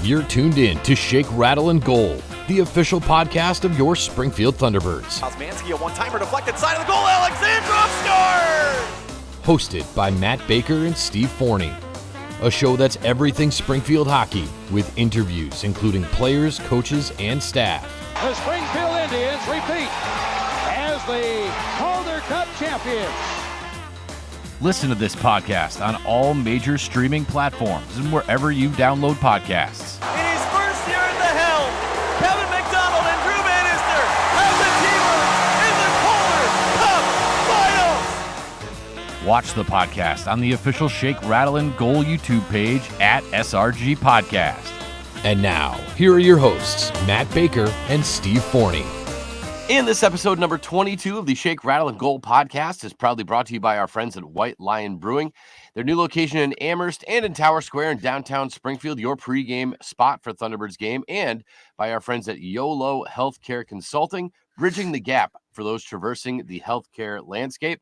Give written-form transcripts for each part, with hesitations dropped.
You're tuned in to Shake, Rattle, and Goal, the official podcast of your Springfield Thunderbirds. Osmanski, a one-timer deflected side of the goal. Alexandrov scores! Hosted by Matt Baker and Steve Forney. A show that's everything Springfield hockey, with interviews including players, coaches, and staff. The Springfield Indians repeat as the Calder Cup champions. Listen to this podcast on all major streaming platforms and wherever you download podcasts. In his first year at the helm, Kevin McDonald and Drew Bannister have the teamers in the Calder Cup Finals. Watch the podcast on the official Shake, Rattle, and Goal YouTube page at SRG Podcast. And now, here are your hosts, Matt Baker and Steve Forney. In this episode number 22 of the Shake, Rattle, and Goal podcast is proudly brought to you by our friends at White Lion Brewing. Their new location in Amherst and in Tower Square in downtown Springfield, your pregame spot for Thunderbirds game, and by our friends at YOLO Healthcare Consulting, bridging the gap for those traversing the healthcare landscape.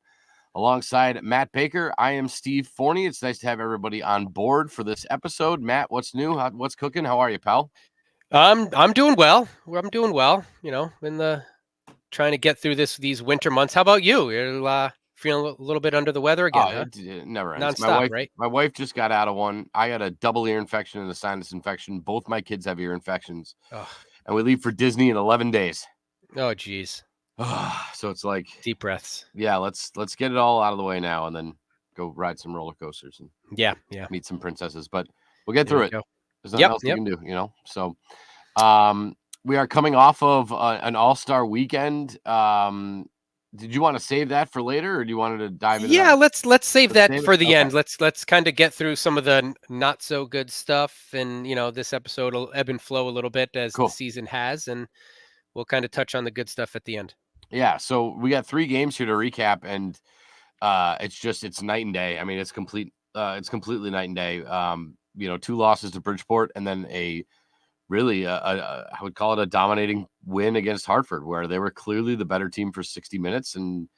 Alongside Matt Baker, I am Steve Forney. It's nice to have everybody on board for this episode. Matt, what's new? What's cooking? How are you, pal? I'm doing well. I'm doing well. You know, trying to get through these winter months. How about you? You're feeling a little bit under the weather again? Huh? It never ends. Non-stop, right? My wife just got out of one. I got a double ear infection and a sinus infection. Both my kids have ear infections, and we leave for Disney in 11 days. Oh, geez. So it's like deep breaths. Yeah, let's get it all out of the way now, and then go ride some roller coasters and meet some princesses. But we'll get through it. There's nothing else we can do, you know. So, we are coming off of an All-Star weekend. Did you want to save that for later, or do you want to dive into? Yeah, let's save that for the end. Let's kind of get through some of the not so good stuff, and this episode will ebb and flow a little bit as the season has, and we'll kind of touch on the good stuff at the end. Yeah, so we got 3 games here to recap, and it's night and day. I mean, it's completely night and day. 2 losses to Bridgeport, and then I would call it a dominating win against Hartford, where they were clearly the better team for 60 minutes. And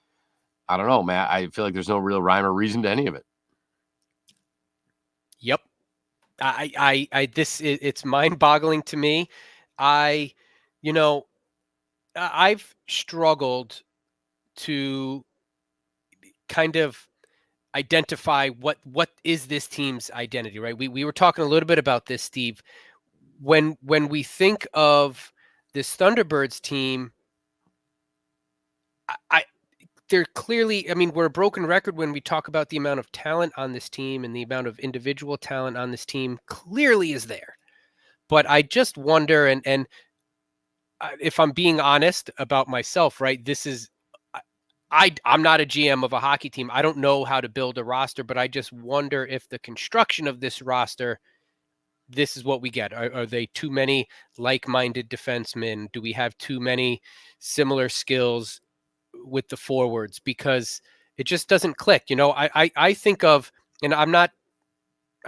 I don't know, man, I feel like there's no real rhyme or reason to any of it. Yep. It's mind-boggling to me. I've struggled to kind of identify what is this team's identity, right? We were talking a little bit about this, Steve. When we think of this Thunderbirds team, they're clearly, we're a broken record when we talk about the amount of talent on this team, and the amount of individual talent on this team clearly is there. But I just wonder, and if I'm being honest about myself, right, I'm not a GM of a hockey team. I don't know how to build a roster, but I just wonder if the construction of this roster, this is what we get. Are they too many like-minded defensemen? Do we have too many similar skills with the forwards? Because it just doesn't click. I think of, and I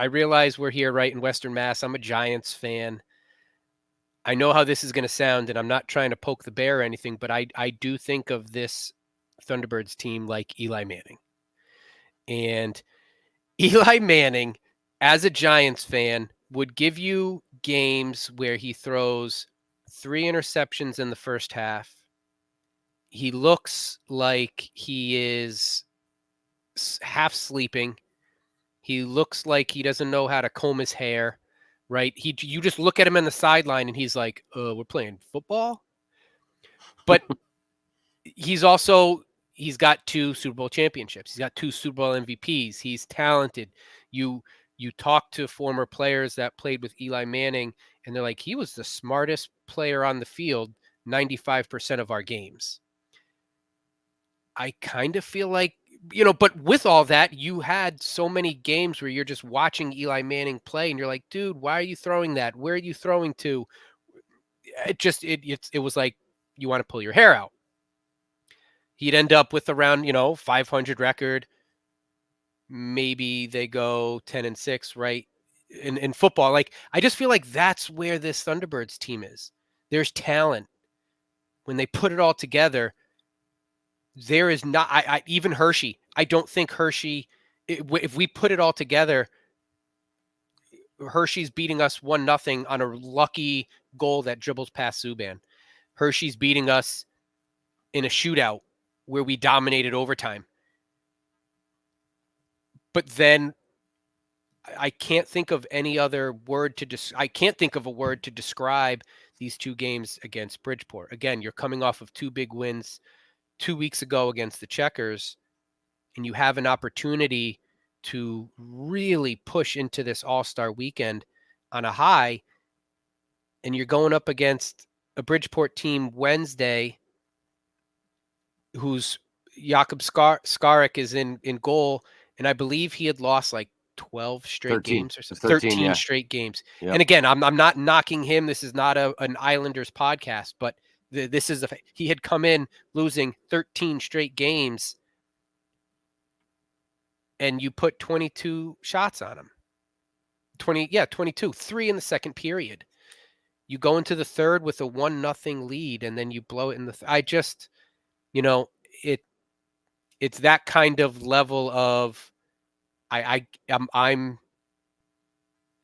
realize we're here right in Western Mass. I'm a Giants fan. I know how this is going to sound, and I'm not trying to poke the bear or anything, but I do think of this Thunderbirds team like Eli Manning. And Eli Manning, as a Giants fan, would give you games where he throws 3 interceptions in the first half. He looks like he is half sleeping. He looks like he doesn't know how to comb his hair. Right. You just look at him on the sideline and he's like, we're playing football. But he's got 2 Super Bowl championships. He's got 2 Super Bowl MVPs. He's talented. You talk to former players that played with Eli Manning, and they're like, he was the smartest player on the field 95% of our games. I kind of feel like, but with all that, you had so many games where you're just watching Eli Manning play and you're like, dude, why are you throwing that? Where are you throwing to? It was like, you want to pull your hair out. He'd end up with around, 500 record. Maybe they go 10-6, right? In football. Like, I just feel like that's where this Thunderbirds team is. There's talent. When they put it all together, there is not, even Hershey. I don't think Hershey, if we put it all together, Hershey's beating us 1-0 on a lucky goal that dribbles past Subban. Hershey's beating us in a shootout where we dominated overtime. But then I can't think of any other word I can't think of a word to describe these two games against Bridgeport. Again, you're coming off of two big wins 2 weeks ago against the Checkers, and you have an opportunity to really push into this All-Star weekend on a high, and you're going up against a Bridgeport team Wednesday who's Jakob Skarek is in goal, and I believe he had lost like 12 straight 13. games or so. 13, yeah. Straight games. Yep. And again, I'm not knocking him. This is not an Islanders podcast, but this is he had come in losing 13 straight games, and you put 22 shots on him. 22, 3 in the second period. You go into the third with a 1-0 lead, and then you blow it in the. I just, it's that kind of level of I'm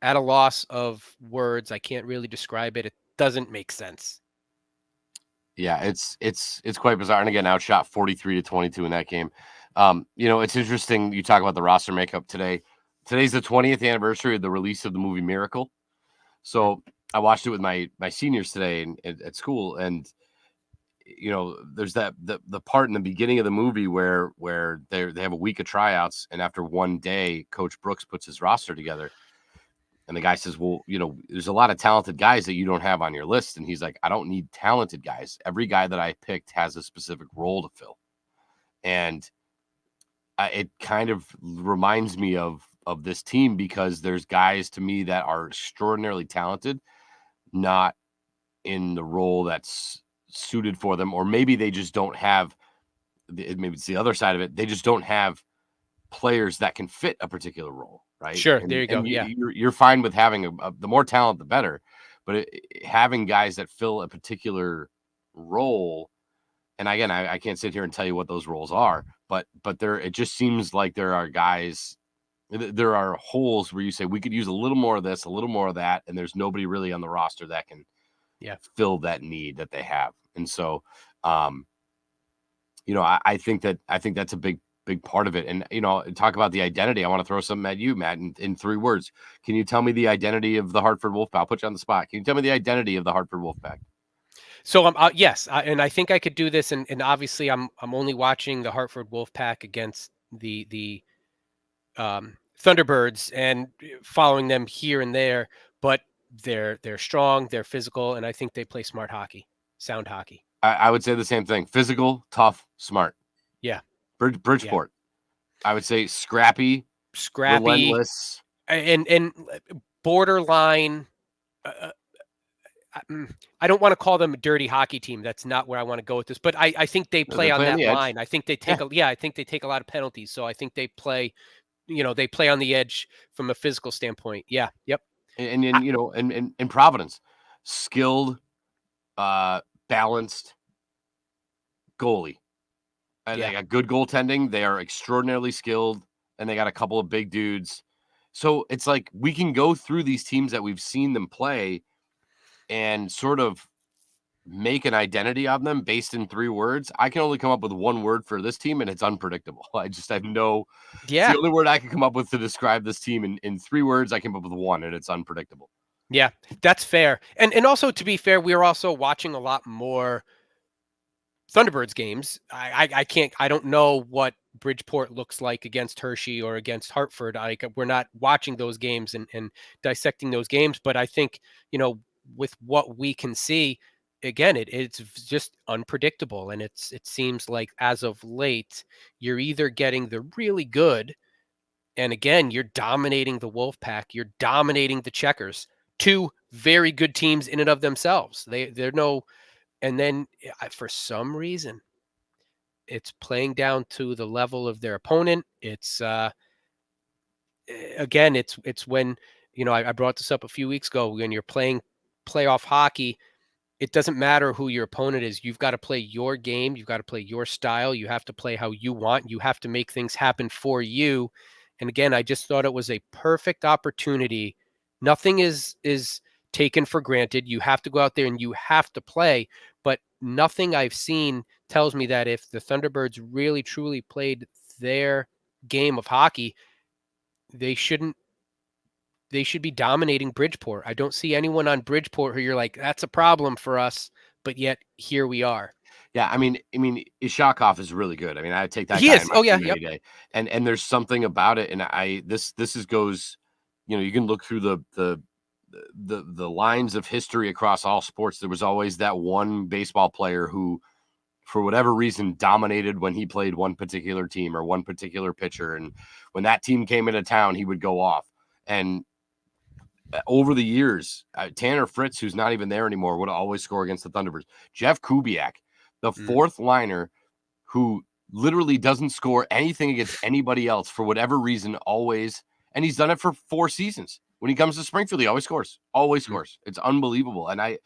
at a loss of words. I can't really describe it. It doesn't make sense. Yeah, it's quite bizarre. And again, outshot 43-22 in that game. It's interesting. You talk about the roster makeup today. Today's the 20th anniversary of the release of the movie Miracle. So I watched it with my seniors today at school, and there's the part in the beginning of the movie where they have a week of tryouts, and after one day, Coach Brooks puts his roster together, and the guy says, well, there's a lot of talented guys that you don't have on your list. And he's like, I don't need talented guys. Every guy that I picked has a specific role to fill. And it kind of reminds me of this team, because there's guys to me that are extraordinarily talented, not in the role that's suited for them, or maybe they just don't have, maybe it's the other side of it, they just don't have players that can fit a particular role, right? Sure, there you go. Yeah, you're fine with having the more talent the better, but having guys that fill a particular role, and again, I can't sit here and tell you what those roles are, but it just seems like there are holes where you say we could use a little more of this, a little more of that, and there's nobody really on the roster that can fill that need that they have. And so, I think that's a big part of it. And, talk about the identity. I want to throw something at you, Matt, in 3 words. Can you tell me the identity of the Hartford Wolfpack? I'll put you on the spot. Can you tell me the identity of the Hartford Wolfpack? So yes, and I think I could do this. And obviously, I'm only watching the Hartford Wolfpack against the Thunderbirds and following them here and there, but they're strong, they're physical, and I think they play smart hockey, sound hockey. I would say the same thing: physical, tough, smart. Yeah, Bridgeport. Yeah. I would say scrappy, relentless, and borderline. I don't want to call them a dirty hockey team. That's not where I want to go with this. But I think they play on that line. I think they take I think they take a lot of penalties. So I think they play. They play on the edge from a physical standpoint. Yeah. Yep. And in Providence, skilled, balanced goalie. And they got good goaltending. They are extraordinarily skilled, and they got a couple of big dudes. So it's like we can go through these teams that we've seen them play and sort of make an identity of them based in 3 words. I can only come up with 1 word for this team, and it's unpredictable. I just have no. Yeah. It's the only word I can come up with to describe this team. In 3 words, I came up with 1, and it's unpredictable. Yeah, that's fair. And also, to be fair, we are also watching a lot more Thunderbirds games. I don't know what Bridgeport looks like against Hershey or against Hartford. We're not watching those games and dissecting those games, but I think, with what we can see, again, it's just unpredictable. And it seems like as of late, you're either getting the really good, and again, you're dominating the Wolfpack, you're dominating the Checkers, 2 very good teams in and of themselves. They're no. And then for some reason, it's playing down to the level of their opponent. It's again, it's when, I brought this up a few weeks ago, when you're playing playoff hockey, it doesn't matter who your opponent is. You've got to play your game. You've got to play your style. You have to play how you want. You have to make things happen for you. And again, I just thought it was a perfect opportunity Nothing is taken for granted. You have to go out there and you have to play, but nothing I've seen tells me that if the Thunderbirds really truly played their game of hockey, they shouldn't they should be dominating Bridgeport. I don't see anyone on Bridgeport who you're like, that's a problem for us, but yet here we are. Yeah, I mean, Ishakov is really good. I mean, I take that He guy in is. my Oh yeah, team yep. any day. And there's something about it, and this goes, you can look through the lines of history across all sports. There was always that one baseball player who, for whatever reason, dominated when he played one particular team or one particular pitcher, and when that team came into town, he would go off. And over the years, Tanner Fritz, who's not even there anymore, would always score against the Thunderbirds. Jeff Kubiak, the fourth liner, who literally doesn't score anything against anybody else for whatever reason, always, and he's done it for 4 seasons. When he comes to Springfield, he always scores. Always scores. It's unbelievable. And I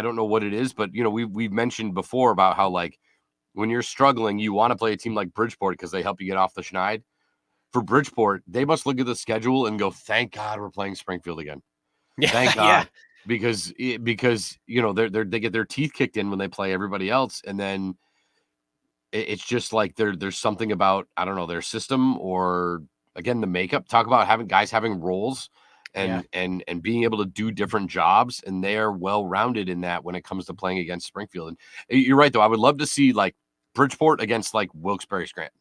don't know what it is, but we've mentioned before about how, like, when you're struggling, you want to play a team like Bridgeport because they help you get off the schneid. For Bridgeport, they must look at the schedule and go, "Thank God we're playing Springfield again. Yeah, Thank yeah. God." Because they get their teeth kicked in when they play everybody else, and then it's just like there's something about, I don't know, their system, or again, the makeup. Talk about having guys having roles Yeah. and being able to do different jobs, and they're well rounded in that when it comes to playing against Springfield. And you're right, though. I would love to see like Bridgeport against like Wilkes-Barre Scranton.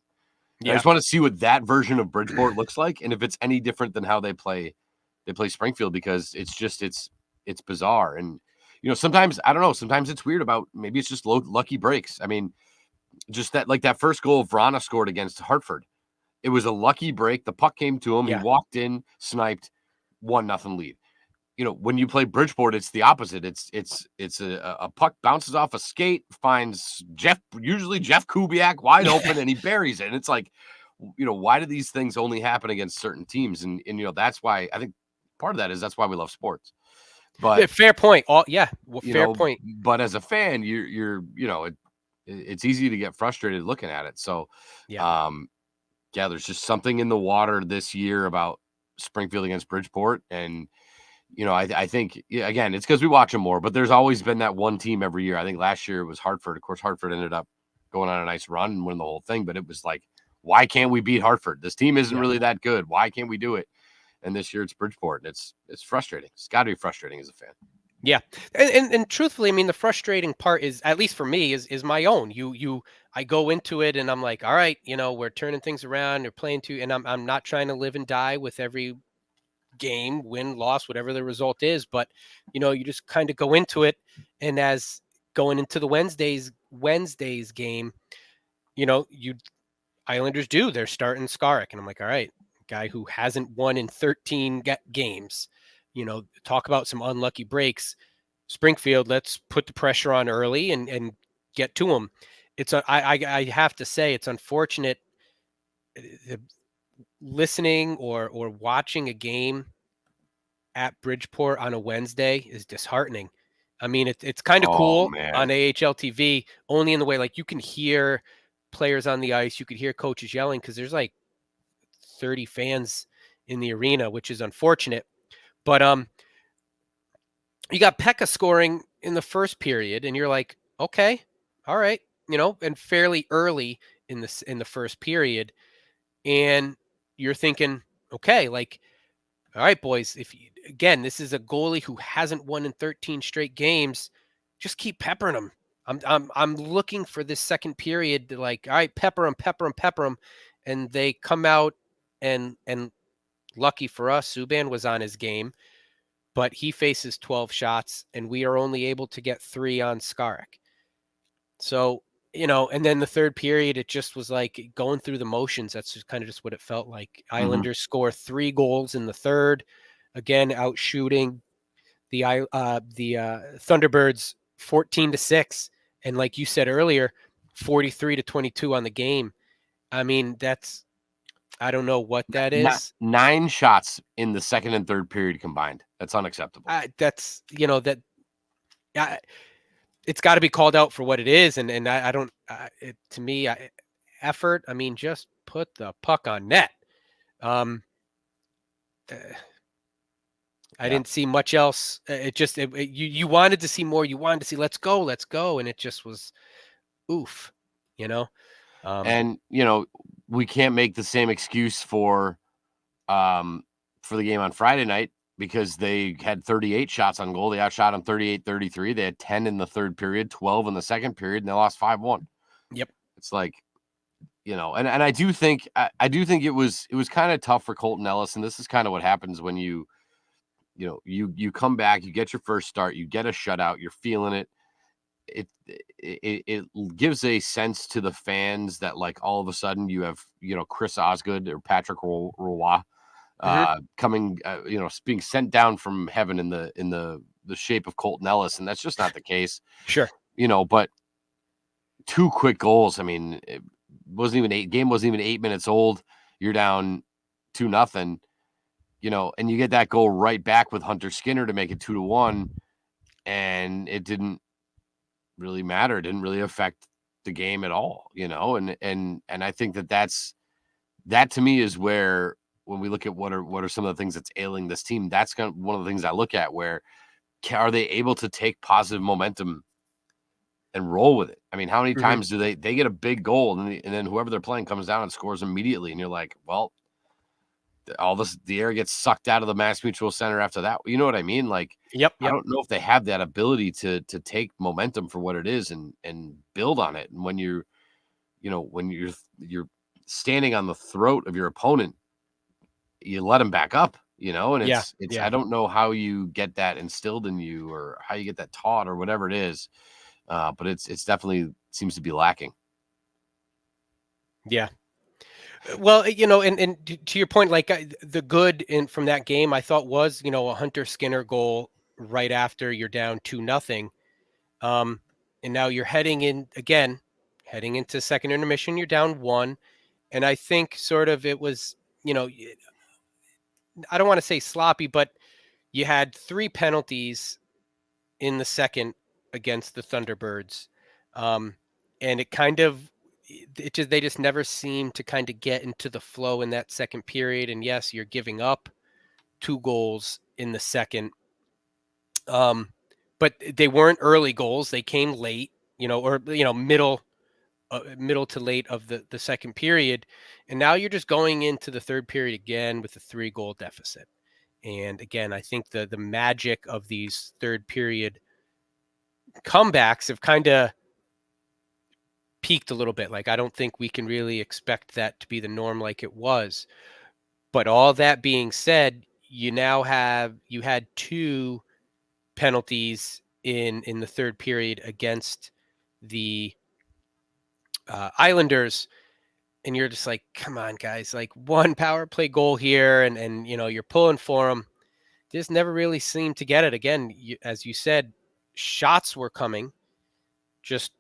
And I Yeah. just want to see what that version of Bridgeport looks like, and if it's any different than how they play Springfield, because it's bizarre. And sometimes, I don't know, sometimes it's weird about, maybe it's just lucky breaks. I mean, just that first goal Vrana scored against Hartford. It was a lucky break. The puck came to him. He Yeah. walked in, sniped, 1-0 lead. When you play Bridgeport, it's the opposite. It's a puck bounces off a skate, finds usually Jeff Kubiak wide open, and he buries it. And it's like, why do these things only happen against certain teams? And that's why I think part of that is that's why we love sports. But Fair point. Fair point. But as a fan, it's easy to get frustrated looking at it. So, Yeah. there's just something in the water this year about Springfield against Bridgeport. And I think, again, it's because we watch them more, but there's always been that one team every year. I think last year it was Hartford. Of course, Hartford ended up going on a nice run and winning the whole thing, but it was like, why can't we beat Hartford? This team isn't really that good. Why can't we do it? And this year it's Bridgeport, and it's frustrating. It's got to be frustrating as a fan. Yeah. And truthfully, I mean, the frustrating part is, at least for me, is my own. I go into it and I'm like, all right, we're turning things around, they're playing to, and I'm not trying to live and die with every game, win, loss, whatever the result is, but you just kind of go into it. And as going into the Wednesday's game, you Islanders they're starting Skarek, and I'm like, all right, guy who hasn't won in 13 games, talk about some unlucky breaks. Springfield, let's put the pressure on early and get to him. I have to say, it's unfortunate listening or watching a game at Bridgeport on a Wednesday is disheartening. I mean, it's kind of Oh, cool man. on AHL TV, only in the way, like, you can hear players on the ice, you could hear coaches yelling because there's like 30 fans in the arena, which is unfortunate. But you got Pekka scoring in the first period, and you're like, okay, all right, and fairly early in the first period, and you're thinking, okay, like, all right, boys, again, this is a goalie who hasn't won in 13 straight games, just keep peppering him. I'm looking for this second period to, like, all right, pepper him, and they come out, and lucky for us, Subban was on his game, but he faces 12 shots, and we are only able to get 3 on Skarek. So, and then the third period, it just was like going through the motions. That's just kind of just what it felt like. Islanders score 3 goals in the third, again out shooting the Thunderbirds 14-6, and like you said earlier, 43-22 on the game. I mean, I don't know what that is. 9 shots in the second and third period combined. That's unacceptable. That's it's got to be called out for what it is, and I don't. To me, effort. I mean, just put the puck on net. I didn't see much else. You wanted to see more. You wanted to see, let's go. And it just was oof, you know? And, we can't make the same excuse for the game on Friday night because they had 38 shots on goal. They outshot them 38-33. They had 10 in the third period, 12 in the second period, and they lost 5-1. Yep. It's like, and I do think it was kind of tough for Colton Ellis, and this is kind of what happens when you come back, you get your first start, you get a shutout, you're feeling it. It gives a sense to the fans that like all of a sudden you have Chris Osgood or Patrick Roy coming being sent down from heaven in the shape of Colton Ellis, and that's just not the case. Sure. But 2 quick goals. I mean, it wasn't even game wasn't even 8 minutes old. You're down 2-0, and you get that goal right back with Hunter Skinner to make it 2-1, and it didn't really matter. It didn't really affect the game at all, and I think that to me is where, when we look at what are some of the things that's ailing this team, that's kind of one of the things I look at, where are they able to take positive momentum and roll with it? I mean, how many times do they get a big goal and then whoever they're playing comes down and scores immediately, and you're like, well, the air gets sucked out of the Mass Mutual Center after that. You know what I mean? Like, Yep. I don't know if they have that ability to take momentum for what it is and build on it. And when you're standing on the throat of your opponent, you let them back up, and it's I don't know how you get that instilled in you or how you get that taught or whatever it is. But it's definitely seems to be lacking. Yeah. Well, and to your point, like the good from that game, I thought was, a Hunter Skinner goal right after you're down 2-0. And now you're heading into second intermission, you're down 1. And I think sort of it was, I don't want to say sloppy, but you had 3 penalties in the second against the Thunderbirds. And it kind of, they just never seem to kind of get into the flow in that second period. And yes, you're giving up 2 goals in the second. But they weren't early goals. They came late, or, middle to late of the second period. And now you're just going into the third period again with a 3-goal deficit. And again, I think the magic of these third period comebacks have kind of peaked a little bit. Like, I don't think we can really expect that to be the norm like it was. But all that being said, you had 2 penalties in the third period against the Islanders, and you're just like, come on, guys, like 1 power play goal here, and you're pulling for them. Just never really seemed to get it. Again, as you said, shots were coming just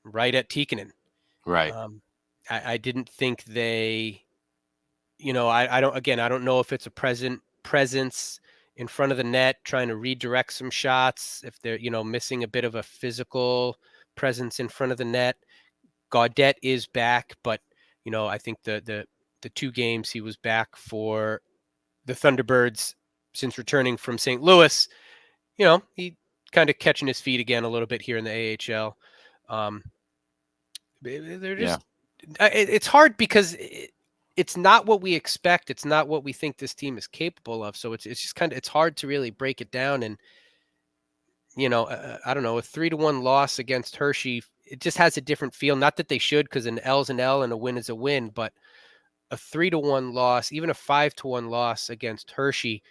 right at Tikkanen. Right. I didn't think they, I don't know if it's a presence in front of the net trying to redirect some shots, if they're, missing a bit of a physical presence in front of the net. Gaudette is back, but, I think the 2 games he was back for the Thunderbirds since returning from St. Louis, he kind of catching his feet again a little bit here in the AHL. They're just, it's hard because it's not what we expect. It's not what we think this team is capable of. So it's just it's hard to really break it down. And, I don't know, a 3-1 loss against Hershey, it just has a different feel. Not that they should, because an L's an L and a win is a win, but a 3-1 loss, even a 5-1 loss against Hershey,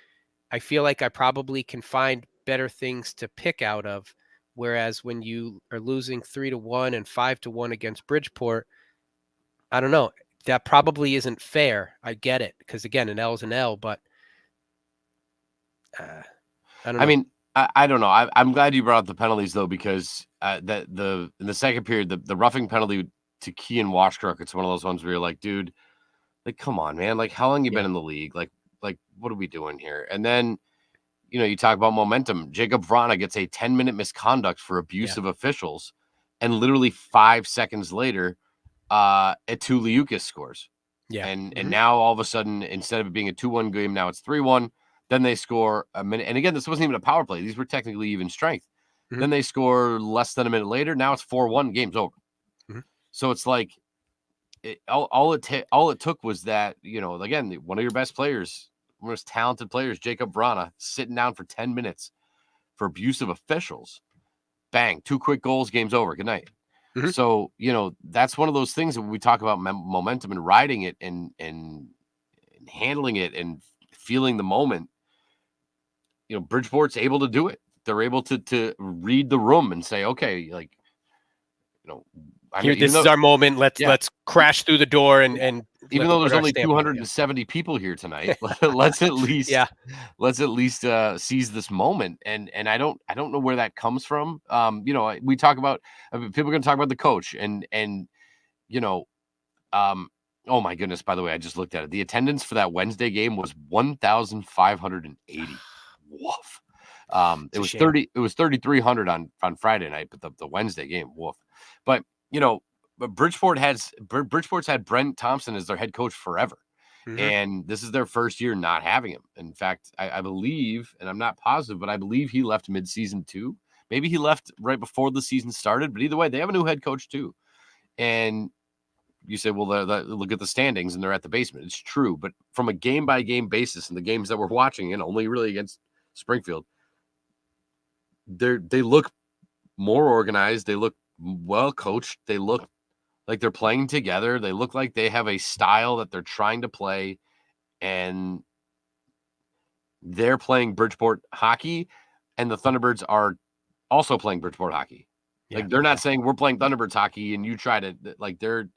I feel like I probably can find better things to pick out of. Whereas when you are losing 3-1 and 5-1 against Bridgeport, I don't know. That probably isn't fair. I get it, because again, an L is an L, but I don't know. I mean, I don't know. I'm glad you brought up the penalties though, because in the second period, the roughing penalty to Kean Washcrook, it's one of those ones where you're like, dude, like, come on, man. Like, how long you been in the league? Like, what are we doing here? And then, you talk about momentum. Jacob Vrana gets a 10-minute misconduct for abuse of officials, and literally 5 seconds later, Etu Liukas scores. Yeah. And now all of a sudden, instead of it being a 2-1 game, now it's 3-1. Then they score a minute. And again, this wasn't even a power play. These were technically even strength. Mhm. Then they score less than a minute later. Now it's 4-1, game's over. Mhm. So it's like all it took was that, again, one of your best players, one of your most talented players, Jacob Vrana, sitting down for 10 minutes for abuse of officials. Bang, 2 quick goals, game's over. Good night. Mhm. So, that's one of those things that we talk about momentum and riding it and handling it and feeling the moment. Bridgeport's able to do it. They're able to read the room and say, okay, like, Here, this is our moment. Let's crash through the door and even though there's only 270 people here tonight, let's at least seize this moment. And I don't know where that comes from. We talk about people are going to talk about the coach and oh my goodness, by the way, I just looked at it. The attendance for that Wednesday game was 1,580. Woof. It was 3,300 on Friday night, but the Wednesday game, woof. But but Bridgeport's had Brent Thompson as their head coach forever. Mhm. And this is their first year not having him. In fact, I believe, and I'm not positive, but I believe he left mid-season too. Maybe he left right before the season started, but either way, they have a new head coach too. And you say, well, look at the standings and they're at the basement. It's true. But from a game-by-game basis and the games that we're watching, and only really against Springfield, they look more organized. They look well coached. They look like they're playing together. They look like they have a style that they're trying to play, and they're playing Bridgeport hockey, and the Thunderbirds are also playing Bridgeport hockey. Like, they're not saying we're playing Thunderbirds hockey and you try to, like, they're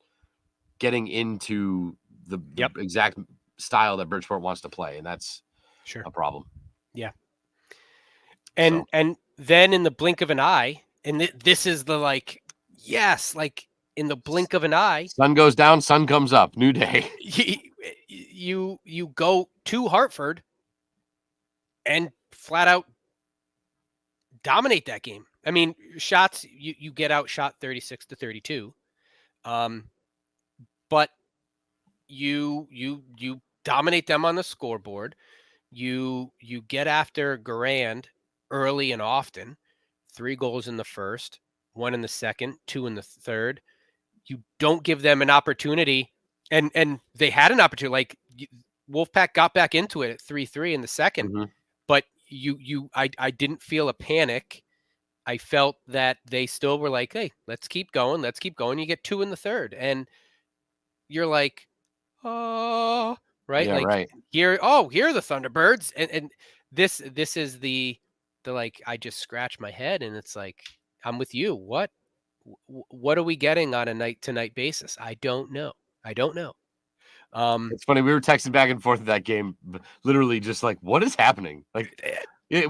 getting into the exact style that Bridgeport wants to play, and that's a problem. Yeah. And then in the blink of an eye, and this is the in the blink of an eye, sun goes down, sun comes up, new day. You go to Hartford and flat out dominate that game. I mean, shots, you get outshot 36-32. But you dominate them on the scoreboard. You get after Garand early and often. 3 goals in the first, 1 in the second, 2 in the third. You don't give them an opportunity, and they had an opportunity. Like, Wolfpack got back into it at 3-3 in the second, but I didn't feel a panic. I felt that they still were like, hey, let's keep going. Let's keep going. You get 2 in the third, and you're like, oh, right? Yeah, like, right. here are the Thunderbirds. And this is the like, I just scratch my head and it's like, I'm with you. What are we getting on a night to night basis? I don't know. It's funny. We were texting back and forth at that game, literally just like, what is happening? Like,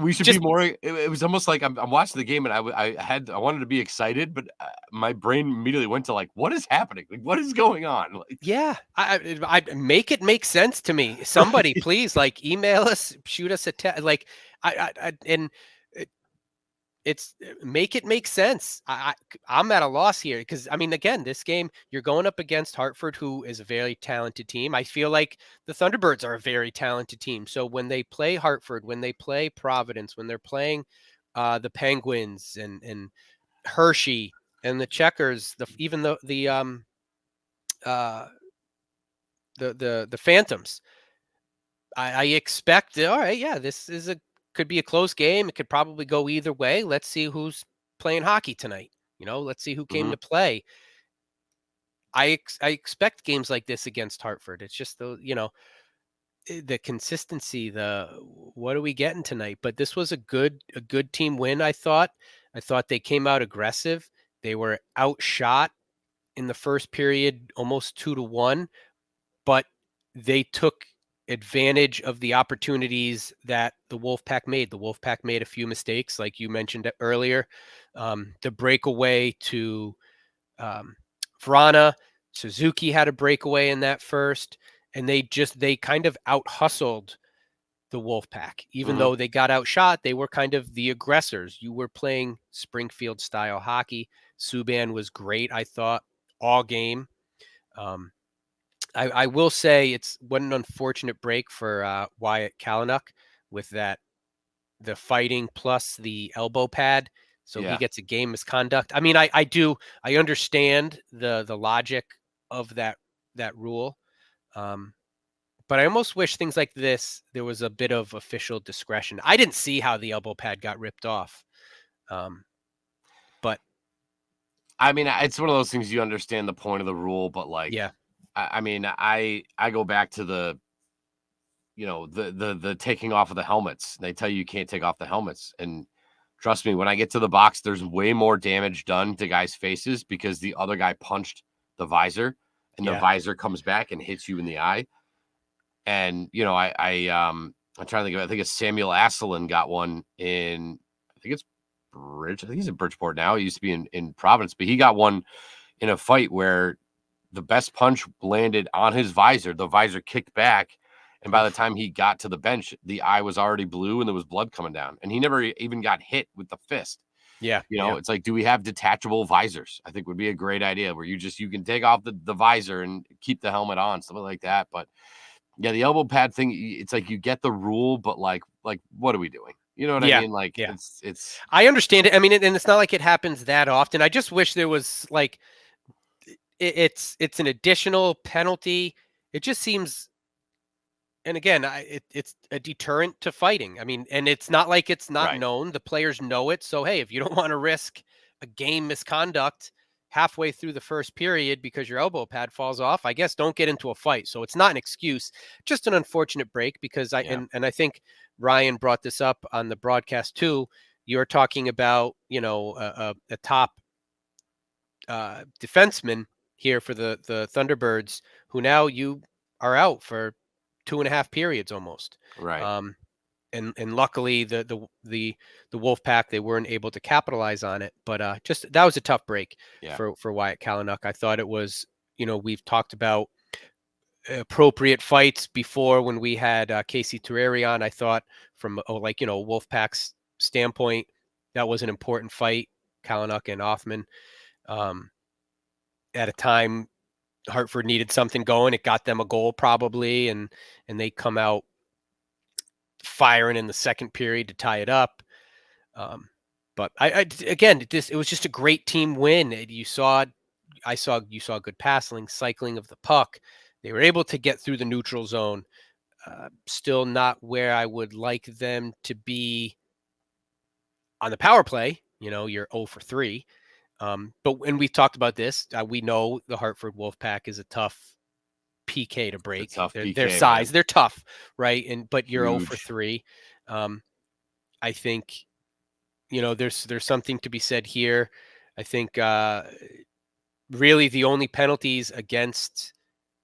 we should be more. It was almost like I'm watching the game and I wanted to be excited, but my brain immediately went to like, what is happening? Like, what is going on? Like, yeah, I make it make sense to me. Somebody please, like, email us, shoot us a text. Like, it's make it make sense. I'm at a loss here because, I mean, again, this game, you're going up against Hartford, who is a very talented team. I feel like the Thunderbirds are a very talented team. So when they play Hartford, when they play Providence, when they're playing the Penguins and Hershey and the Checkers, even the Phantoms, I expect, all right, yeah, this could be a close game. It could probably go either way. Let's see who's playing hockey tonight. Let's see who came to play. I expect games like this against Hartford. It's just the consistency, what are we getting tonight? But this was a good team win, I thought. I thought they came out aggressive. They were outshot in the first period almost 2-1, but they took advantage of the opportunities that the Wolfpack made. The Wolfpack made a few mistakes, like you mentioned earlier. The breakaway to Vrana, Suzuki had a breakaway in that first, and they kind of out hustled the Wolfpack. Even though they got outshot, they were kind of the aggressors. You were playing Springfield style hockey. Subban was great, I thought, all game. I will say it's what an unfortunate break for Wyatt Kalynuk with the fighting plus the elbow pad. So he Yeah. gets a game misconduct. I mean, I understand the logic of that rule. But I almost wish things like this, there was a bit of official discretion. I didn't see how the elbow pad got ripped off. But I mean, it's one of those things you understand the point of the rule, but like, yeah, I mean, I go back to the, the taking off of the helmets. They tell you can't take off the helmets. And trust me, when I get to the box, there's way more damage done to guys' faces because the other guy punched the visor and the Yeah. visor comes back and hits you in the eye. And, I'm trying to think of, I think it's Samuel Asselin got one in, I think he's in Bridgeport now. He used to be in Providence, but he got one in a fight where the best punch landed on his visor. The visor kicked back. And by the time he got to the bench, the eye was already blue and there was blood coming down. And he never even got hit with the fist. Yeah. It's like, do we have detachable visors? I think would be a great idea where you can take off the visor and keep the helmet on, something like that. But yeah, the elbow pad thing, it's like you get the rule, but like what are we doing? You know what I mean? Like it's I understand it. I mean, and it's not like it happens that often. I just wish there was like it's an additional penalty. It just seems, and again, it's a deterrent to fighting. I mean, and it's not like it's not Right. known. The players know it. So hey, if you don't want to risk a game misconduct halfway through the first period because your elbow pad falls off, I guess don't get into a fight. So it's not an excuse, just an unfortunate break because and I think Ryan brought this up on the broadcast too. You're talking about, a top defenseman here for the Thunderbirds who now you are out for 2.5 periods almost. right. And luckily the Wolfpack, they weren't able to capitalize on it, but just that was a tough break for Wyatt Kalynuk. I thought it was, we've talked about appropriate fights before when we had Casey Terreri on. I thought from Wolfpack's standpoint, that was an important fight, Kalynuk and Othman. At a time Hartford needed something going, it got them a goal probably, and they come out firing in the second period to tie it up. But it was just a great team win. You saw good passing, cycling of the puck. They were able to get through the neutral zone. Still not where I would like them to be on the power play. You're 0 for 3. But when we've talked about this, we know the Hartford Wolfpack is a tough PK to break. Their size, man. They're tough, right? But you're Huge. 0 for 3. I think, there's something to be said here. I think really the only penalties against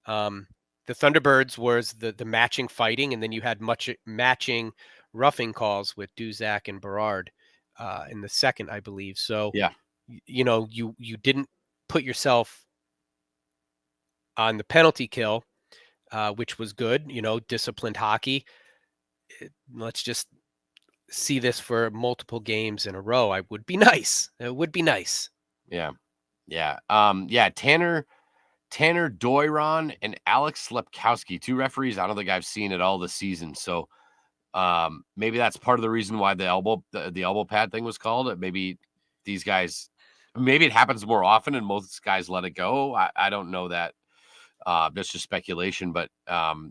the Thunderbirds was the matching fighting, and then you had matching roughing calls with Duzak and Berard in the second, I believe. So yeah. You didn't put yourself on the penalty kill, which was good, disciplined hockey. Let's just see this for multiple games in a row. It would be nice. Yeah. Yeah. Tanner Doiron and Alex Slepkowski, 2 referees I don't think I've seen at all this season. So maybe that's part of the reason why the elbow pad thing was called. Maybe these guys, maybe it happens more often and most guys let it go. I don't know that. That's just speculation, but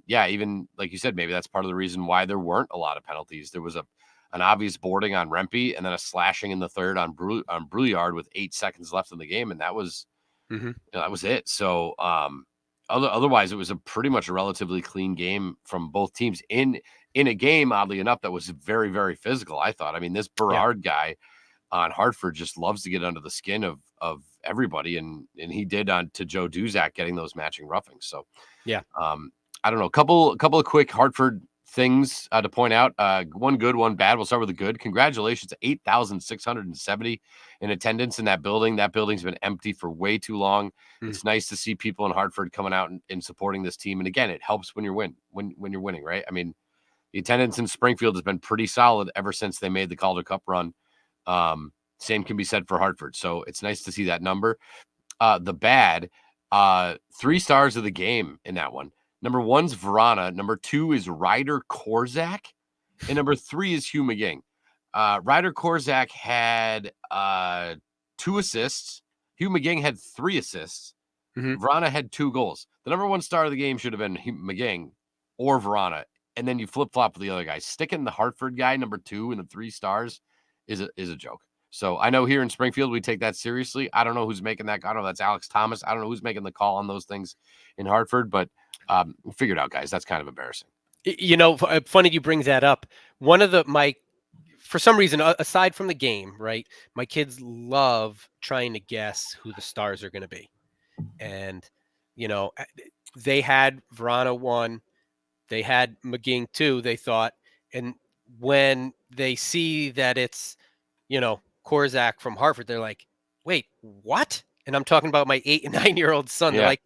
even like you said, maybe that's part of the reason why there weren't a lot of penalties. There was an obvious boarding on Rempe and then a slashing in the third on Brouillard with 8 seconds left in the game, and that was that was it. So otherwise, it was pretty much a relatively clean game from both teams in a game, oddly enough, that was very, very physical. I thought. I mean, this Berard guy on Hartford just loves to get under the skin of everybody, and he did to Joe Duzak getting those matching roughings. So I don't know, a couple of quick Hartford things to point out. One good, one bad. We'll start with the good. Congratulations to 8,670 in attendance in that building. That building's been empty for way too long. It's nice to see people in Hartford coming out and supporting this team. And again, it helps when you're when you're winning, right? I mean, the attendance in Springfield has been pretty solid ever since they made the Calder Cup run. Same can be said for Hartford. So it's nice to see that number. The bad, 3 stars of the game in that one. Number 1's Verana. Number 2 is Ryder Korzak. and number 3 is Hugh McGing. Ryder Korzak had 2 assists. Hugh McGing had 3 assists. Vrana had 2 goals. The number 1 star of the game should have been McGing or Vrana, and then you flip-flop with the other guys. Sticking the Hartford guy, number 2, and the 3 stars is a joke. So I know here in Springfield we take that seriously. I don't know who's making that. I don't know. That's Alex Thomas. I don't know who's making the call on those things in Hartford, but figure it out, guys. That's kind of embarrassing. Funny you bring that up. One of for some reason, aside from the game, right, my kids love trying to guess who the stars are going to be. And, they had Vrana 1, they had McGing 2, they thought. And when they see that it's, Korzak from Hartford, they're like, wait, what? And I'm talking about my 8 and 9-year-old son. They're like,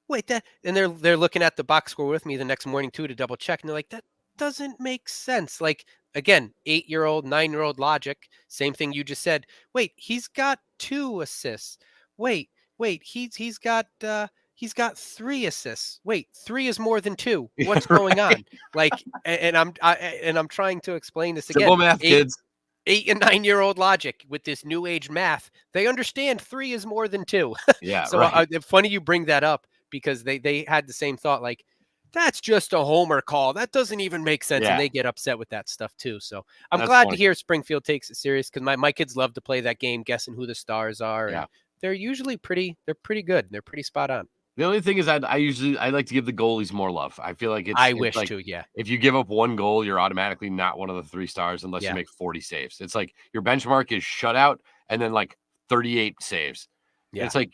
wait, that, and they're looking at the box score with me the next morning too to double check, and they're like, that doesn't make sense. Like, again, 8-year-old, 9-year-old logic, same thing you just said. Wait, he's got 2 assists. Wait, he's got 3 assists. Wait, 3 is more than 2. What's going on? Like, and I'm trying to explain this again. Simple math, kids. 8 and 9-year-old logic with this new age math. They understand 3 is more than 2. Yeah. So right. Funny you bring that up, because they had the same thought, like, that's just a homer call. That doesn't even make sense. Yeah. And they get upset with that stuff too. So I'm That's glad funny. to hear Springfield takes it serious, because my kids love to play that game, guessing who the stars are. Yeah. And they're usually pretty good. They're pretty spot on. The only thing is I like to give the goalies more love. I feel like I it's wish like, to, yeah. if you give up 1 goal, you're automatically not one of the 3 stars unless you make 40 saves. It's like your benchmark is shutout and then like 38 saves. Yeah. It's like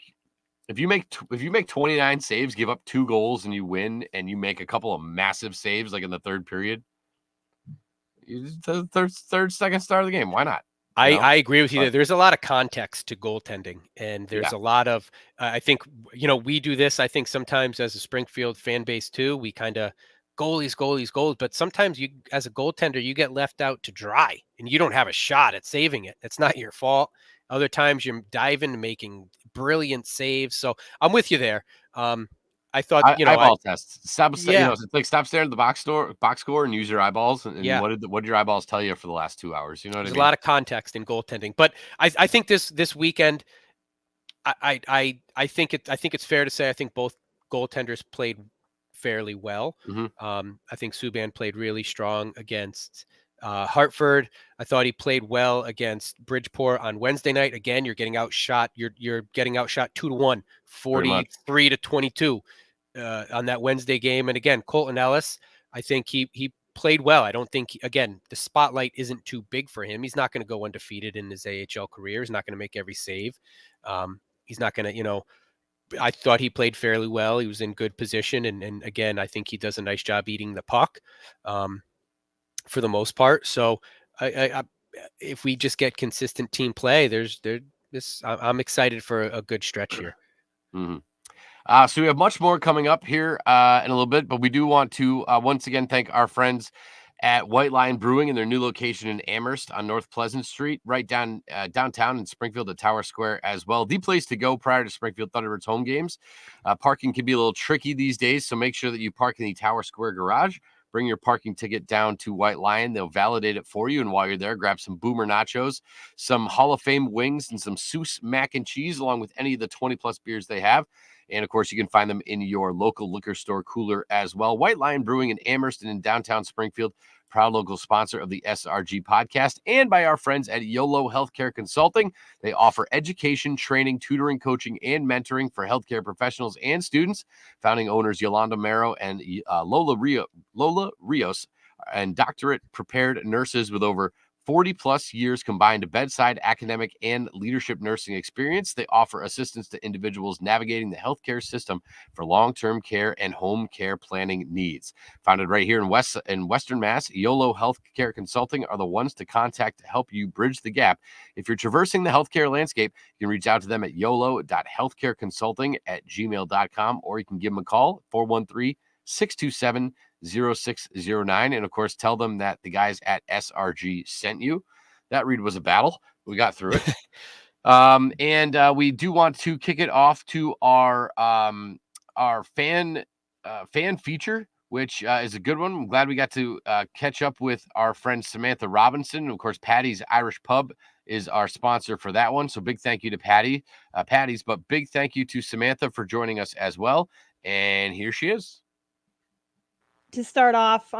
if you make 29 saves, give up 2 goals, and you win, and you make a couple of massive saves like in the 3rd period, the second star of the game. Why not? I agree with you there. There's a lot of context to goaltending, and there's a lot of, I think, we do this, I think, sometimes as a Springfield fan base too. We kind of goalies, but sometimes you, as a goaltender, you get left out to dry and you don't have a shot at saving it. It's not your fault. Other times you're diving, making brilliant saves. So I'm with you there. I thought, eyeball tests. Stop, Yeah. it's like stop staring at the box score and use your eyeballs. And Yeah. what did your eyeballs tell you for the last 2 hours? You know what There's I mean? a lot of context in goaltending, but I think this weekend, I think it's fair to say I think both goaltenders played fairly well. Mhm. I think Subban played really strong against Hartford. I thought he played well against Bridgeport on Wednesday night. Again, you're getting outshot. You're getting outshot 2-1, 43-22 on that Wednesday game. And again, Colton Ellis, I think he played well. I don't think, again, the spotlight isn't too big for him. He's not going to go undefeated in his AHL career. He's not going to make every save. He's not going to, I thought he played fairly well. He was in good position. And again, I think he does a nice job eating the puck for the most part. So if we just get consistent team play, I'm excited for a good stretch here. Mm-hmm. So we have much more coming up here in a little bit, but we do want to once again thank our friends at White Lion Brewing and their new location in Amherst on North Pleasant Street, right downtown in Springfield at Tower Square as well. The place to go prior to Springfield Thunderbirds home games. Parking can be a little tricky these days, so make sure that you park in the Tower Square garage. Bring your parking ticket down to White Lion. They'll validate it for you. And while you're there, grab some Boomer nachos, some Hall of Fame wings, and some Seuss mac and cheese, along with any of the 20-plus beers they have. And, of course, you can find them in your local liquor store cooler as well. White Lion Brewing in Amherst and in downtown Springfield, proud local sponsor of the SRG podcast, and by our friends at YOLO Healthcare Consulting. They offer education, training, tutoring, coaching, and mentoring for healthcare professionals and students. Founding owners Yolanda Mero and Lola Rios and doctorate-prepared nurses with over 40-plus years combined bedside, academic, and leadership nursing experience. They offer assistance to individuals navigating the healthcare system for long-term care and home care planning needs. Founded right here in Western Mass, YOLO Healthcare Consulting are the ones to contact to help you bridge the gap. If you're traversing the healthcare landscape, you can reach out to them at yolo.healthcareconsulting@gmail.com, or you can give them a call, 413-627-0609. And of course, tell them that the guys at SRG sent you. That read was a battle. We got through it. And we do want to kick it off to our fan feature which is a good one. I'm glad we got to catch up with our friend Samantha Robinson. Of course, Patty's Irish Pub is our sponsor for that one. So big thank you to Patty's, but big thank you to Samantha for joining us as well. And here she is. To start off, so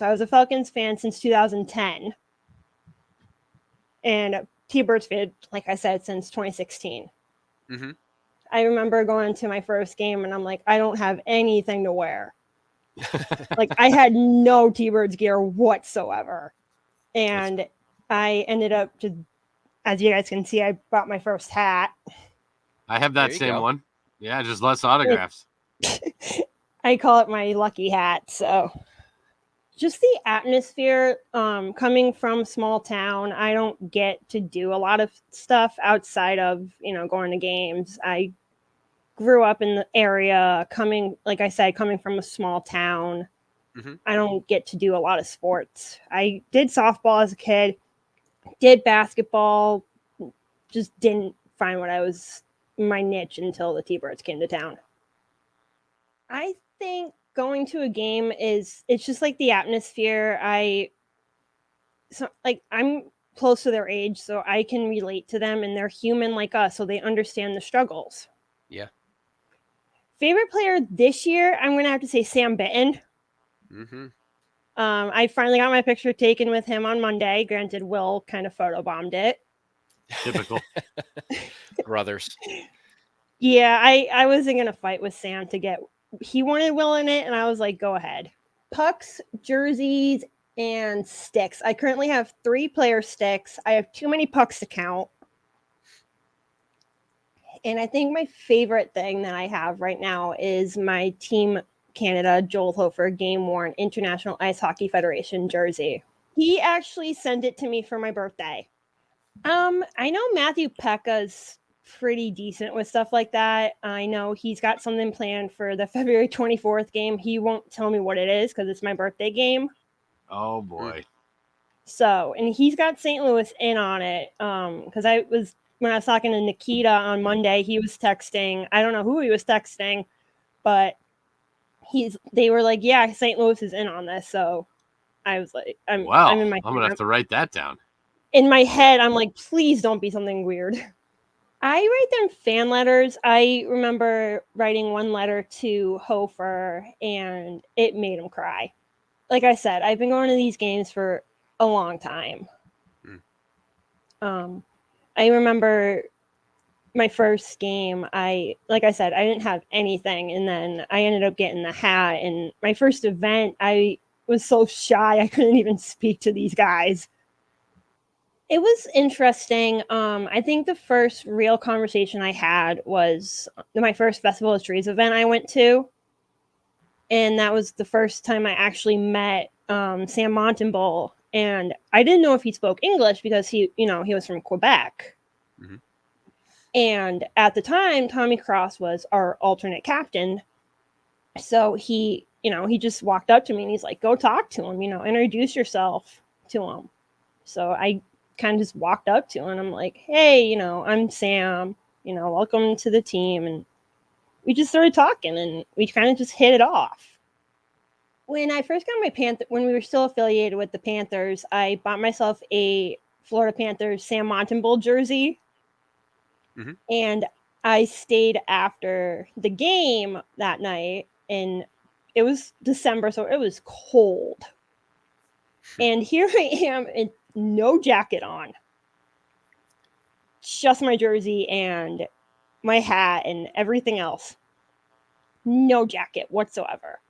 I was a Falcons fan since 2010. And T-Birds fan, like I said, since 2016. Mm-hmm. I remember going to my first game and I'm like, I don't have anything to wear. Like I had no T-Birds gear whatsoever. And I ended up just, as you guys can see, I bought my first hat. I have that same one. Yeah, just less autographs. I call it my lucky hat. So just the atmosphere, coming from small town, I don't get to do a lot of stuff outside of, going to games. I grew up in the area, like I said, coming from a small town. Mm-hmm. I don't get to do a lot of sports. I did softball as a kid, did basketball, just didn't find what I was my niche until the T-Birds came to town. I think going to a game it's just like the atmosphere. I'm close to their age, so I can relate to them, and they're human like us, so they understand the struggles. Yeah. Favorite player this year, I'm going to have to say Sam Bitten. Mm-hmm. I finally got my picture taken with him on Monday. Granted, Will kind of photobombed it. Typical. Brothers. Yeah, I wasn't going to fight with Sam he wanted Will in it, and I was like, go ahead. Pucks, jerseys, and sticks. I currently have 3 player sticks. I have too many pucks to count. And I think my favorite thing that I have right now is my Team Canada Joel Hofer game worn International Ice Hockey Federation jersey. He actually sent it to me for my birthday. I know Matthew Pekka's pretty decent with stuff like that. I know he's got something planned for the February 24th game. He won't tell me what it is because it's my birthday game. Oh boy. So, and he's got St. Louis in on it. Because when I was talking to Nikita on Monday, he was texting. I don't know who he was texting, but they were like, yeah, St. Louis is in on this. So I was like, I'm gonna have to write that down. In my head, I'm like, please don't be something weird. I write them fan letters. I remember writing one letter to Hofer, and it made him cry. Like I said, I've been going to these games for a long time. I remember my first game, like I said, I didn't have anything, and then I ended up getting the hat. And my first event, I was so shy I couldn't even speak to these guys. It was interesting. I think the first real conversation I had was my first Festival of Trees event I went to. And that was the first time I actually met Sam Montembeault. And I didn't know if he spoke English because he was from Quebec. Mm-hmm. And at the time, Tommy Cross was our alternate captain. So he just walked up to me and he's like, go talk to him, introduce yourself to him. So I kind of just walked up to him and I'm like, hey, I'm Sam, welcome to the team. And we just started talking and we kind of just hit it off. When I first got when we were still affiliated with the Panthers, I bought myself a Florida Panthers Sam Montembeault jersey. Mm-hmm. And I stayed after the game that night, and it was December, so it was cold. And here I am in no jacket on, just my jersey and my hat and everything else. No jacket whatsoever.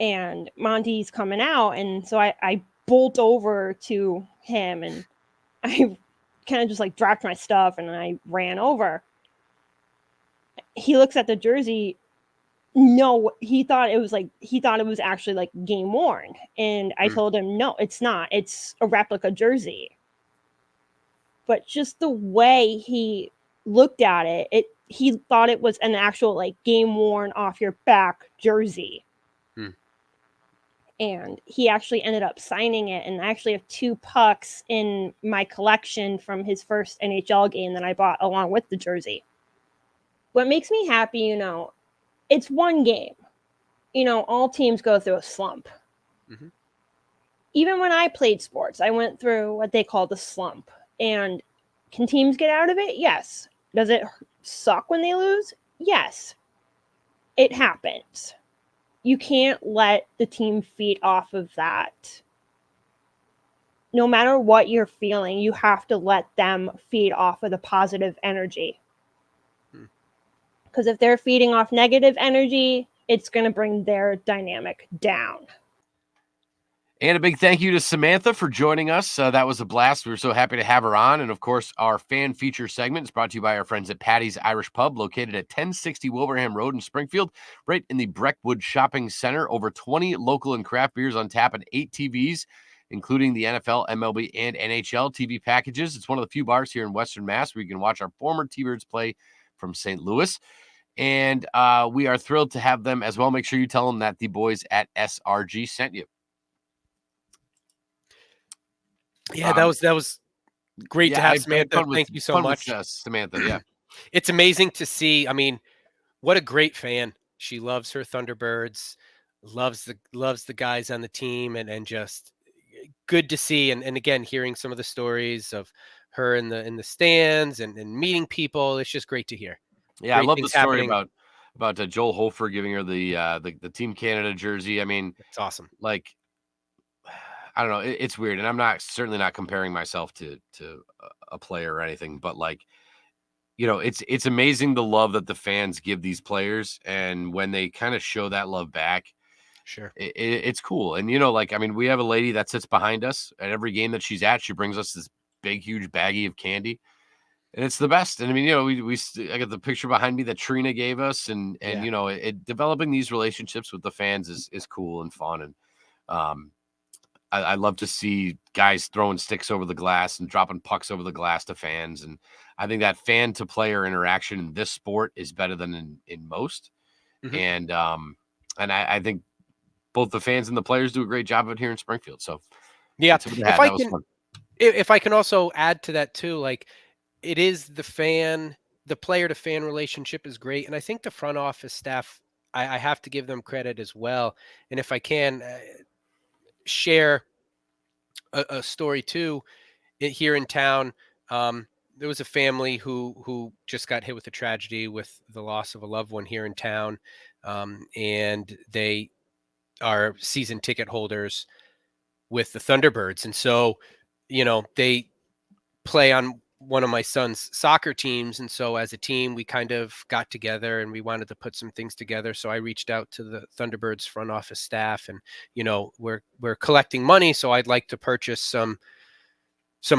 And Monty's coming out, and so I bolt over to him, and I kind of just like dropped my stuff and I ran over. He looks at the jersey. No, he thought it was actually like game worn. And I told him, no, it's not. It's a replica jersey. But just the way he looked at it, he thought it was an actual like game worn off your back jersey. And he actually ended up signing it. And I actually have 2 pucks in my collection from his first NHL game that I bought along with the jersey. What makes me happy, it's one game. all teams go through a slump. Mhm. Even when I played sports, I went through what they call the slump. And can teams get out of it? Yes. Does it suck when they lose? Yes. It happens. You can't let the team feed off of that. No matter what you're feeling, you have to let them feed off of the positive energy. Because if they're feeding off negative energy, it's going to bring their dynamic down. And a big thank you to Samantha for joining us. That was a blast. We were so happy to have her on. And of course, our fan feature segment is brought to you by our friends at Patty's Irish Pub, located at 1060 Wilbraham Road in Springfield, right in the Breckwood Shopping Center. Over 20 local and craft beers on tap and 8 TVs, including the NFL, MLB, and NHL TV packages. It's one of the few bars here in Western Mass where you can watch our former T-Birds play from St. Louis. And we are thrilled to have them as well. Make sure you tell them that the boys at SRG sent you. Yeah, that was great to have Samantha. Thank you so much, Samantha. Yeah, it's amazing to see. I mean, what a great fan. She loves her Thunderbirds, loves the guys on the team, and just good to see. And again, hearing some of the stories of her in the stands and meeting people, it's just great to hear. Yeah, Great I love the story happening. about Joel Hofer giving her the Team Canada jersey. I mean, It's awesome. Like, I don't know, it's weird, and I'm certainly not comparing myself to a player or anything, but like, it's amazing the love that the fans give these players, and when they kind of show that love back, Sure. it's cool. And I mean, we have a lady that sits behind us at every game that she's at. She brings us this big, huge baggie of candy. And it's the best. And I mean, I got the picture behind me that Trina gave us, and Yeah. developing these relationships with the fans is cool and fun. And I love to see guys throwing sticks over the glass and dropping pucks over the glass to fans. And I think that fan to player interaction in this sport is better than in most. Mhm. And I think both the fans and the players do a great job of it here in Springfield. So Yeah. tip of the If hat. I That was can fun. if I can also add to that too, like it is the player to fan relationship is great. And I think the front office staff, I have to give them credit as well. And if I can share a story too, here in town, there was a family who just got hit with a tragedy with the loss of a loved one here in town. And they are season ticket holders with the Thunderbirds. And so, they play on one of my son's soccer teams. And so as a team, we kind of got together and we wanted to put some things together. So I reached out to the Thunderbirds front office staff, and, we're collecting money. So I'd like to purchase some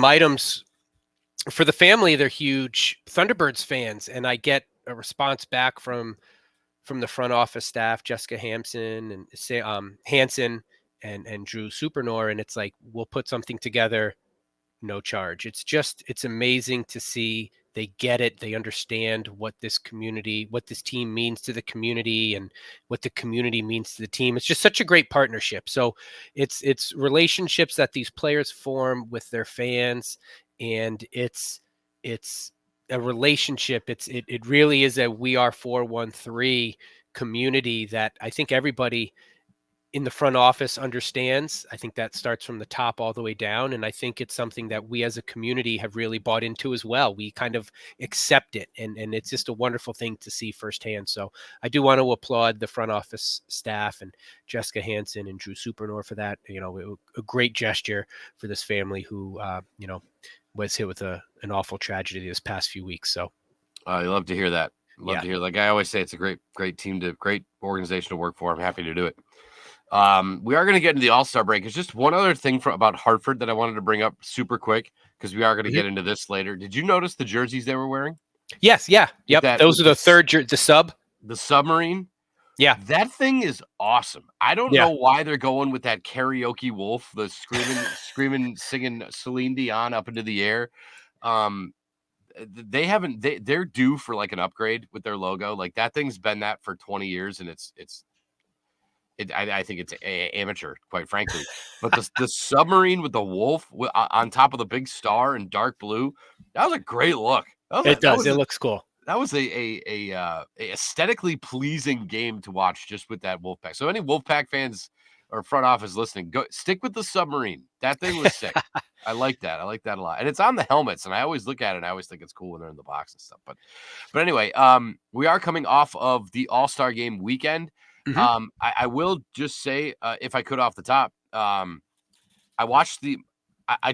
items for the family. They're huge Thunderbirds fans. And I get a response back from the front office staff, Jessica Hansen and Drew Supernor. And it's like, we'll put something together, no charge. It's amazing to see they get it. They understand what this team means to the community, and what the community means to the team. It's just such a great partnership. So it's relationships that these players form with their fans, and it's a relationship. It really is a We Are 413 community that I think everybody in the front office understands. I think that starts from the top all the way down. And I think it's something that we as a community have really bought into as well. We kind of accept it. And it's just a wonderful thing to see firsthand. So I do want to applaud the front office staff and Jessica Hansen and Drew Supernor for that. A great gesture for this family who, was hit with an awful tragedy this past few weeks. So I love to hear that. Love Yeah. to hear. Like I always say, it's a great team great organization to work for. I'm happy to do it. We are going to get into the All-Star break. It's just one other thing about Hartford that I wanted to bring up super quick, because we are going to get into this later. Did you notice the jerseys they were wearing? Yes. Yeah. Yep. Those are the the sub. The submarine. Yeah. That thing is awesome. I don't know why they're going with that karaoke wolf, the screaming, singing Celine Dion up into the air. They're due for like an upgrade with their logo. Like that thing's been that for 20 years, and I think it's amateur, quite frankly. But the submarine with the wolf on top of the big star in dark blue, that was a great look. It does. It looks cool. a aesthetically pleasing game to watch just with that Wolfpack. So any Wolfpack fans or front office listening, go stick with the submarine. That thing was sick. I like that. I like that a lot. And it's on the helmets, and I always look at it and I always think it's cool when they're in the box and stuff. But anyway, we are coming off of the All-Star game weekend. Mhm. I will just say, if I could off the top, I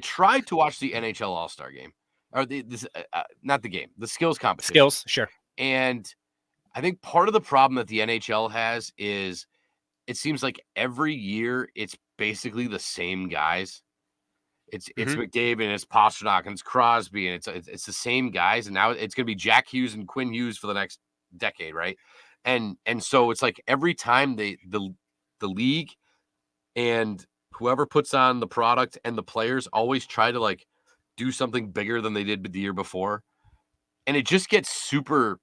tried to watch the NHL All-Star game. Or not the game, the skills competition. Skills, sure. And I think part of the problem that the NHL has is it seems like every year it's basically the same guys. It's McDavid and it's Pastrnak and it's Crosby and it's the same guys. And now it's going to be Jack Hughes and Quinn Hughes for the next decade, right? And so it's like every time the league and whoever puts on the product and the players always try to like do something bigger than they did the year before. And it just gets super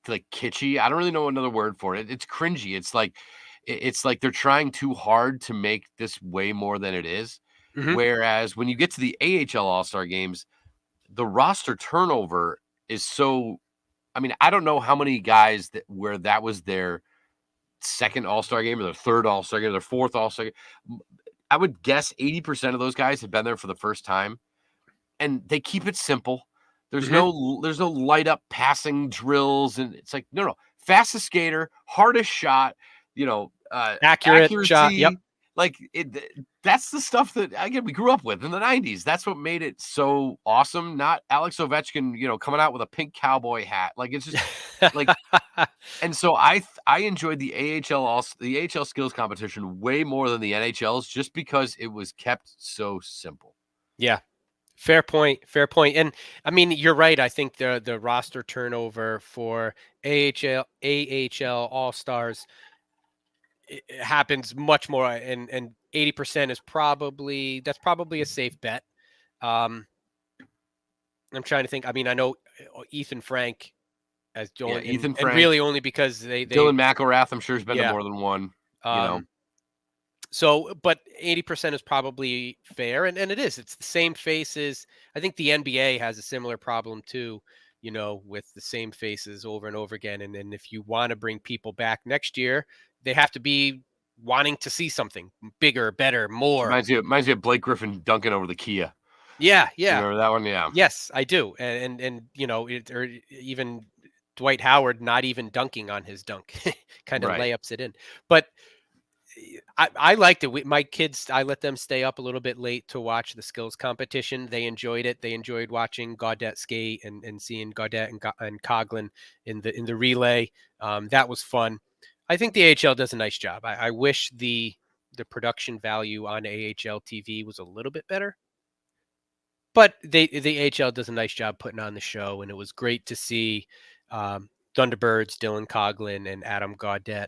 like kitschy. I don't really know another word for it. It's cringy. It's like they're trying too hard to make this way more than it is. Mhm. Whereas when you get to the AHL All-Star games, the roster turnover is so, I mean, I don't know how many guys where that was their second All-Star game or their third All-Star game, their fourth All-Star game. I would guess 80% of those guys have been there for the first time. And they keep it simple. There's no light up passing drills, and it's like no, fastest skater, hardest shot, Accurate shot. accuracy. Yep. Like that's the stuff that again we grew up with in the 90s. That's what made it so awesome. Not Alex Ovechkin, coming out with a pink cowboy hat. Like it's just like, and so I enjoyed the AHL skills competition way more than the NHL's just because it was kept so simple. Yeah. Fair point. Fair point. And I mean, you're right. I think the roster turnover for AHL All-Stars it happens much more, and 80% is probably a safe bet. I'm trying to think. I mean, I know Ethan Frank as Dylan, Ethan and Frank. really only because they Dylan McElrath, I'm sure, has been to Yeah. more than one. So, but 80% is probably fair, and it is. It's the same faces. I think the NBA has a similar problem too, with the same faces over and over again. And then if you want to bring people back next year, they have to be wanting to see something bigger, better, more. Reminds me of Blake Griffin dunking over the Kia. Yeah. You remember that one? Yeah. Yes, I do. And or even Dwight Howard not even dunking on his dunk, kind of Right. layups it in. But I liked it. My kids, I let them stay up a little bit late to watch the skills competition. They enjoyed it. They enjoyed watching Gaudette skate and seeing Gaudette and Coughlin in the relay. That was fun. I think the AHL does a nice job. I wish the production value on AHL TV was a little bit better, but the AHL does a nice job putting on the show, and it was great to see Thunderbirds, Dylan Coughlin, and Adam Gaudette,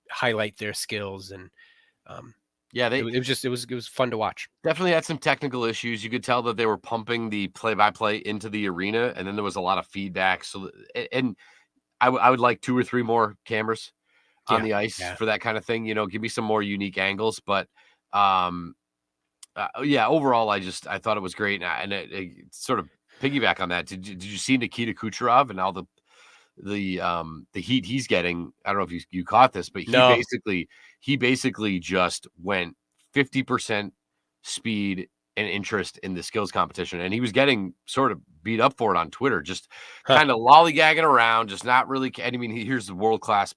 highlight their skills. And it was fun to watch. Definitely had some technical issues. You could tell that they were pumping the play-by-play into the arena, and then there was a lot of feedback. So, and I would like 2 or 3 more cameras on the ice for that kind of thing. Give me some more unique angles. But overall, I thought it was great, and it sort of piggyback on that. Did you see Nikita Kucherov and all the heat he's getting? I don't know if you caught this, but he basically just went 50% speed and interest in the skills competition, and he was getting sort of beat up for it on Twitter, just kind of lollygagging around, just not really. I mean, here's the world-class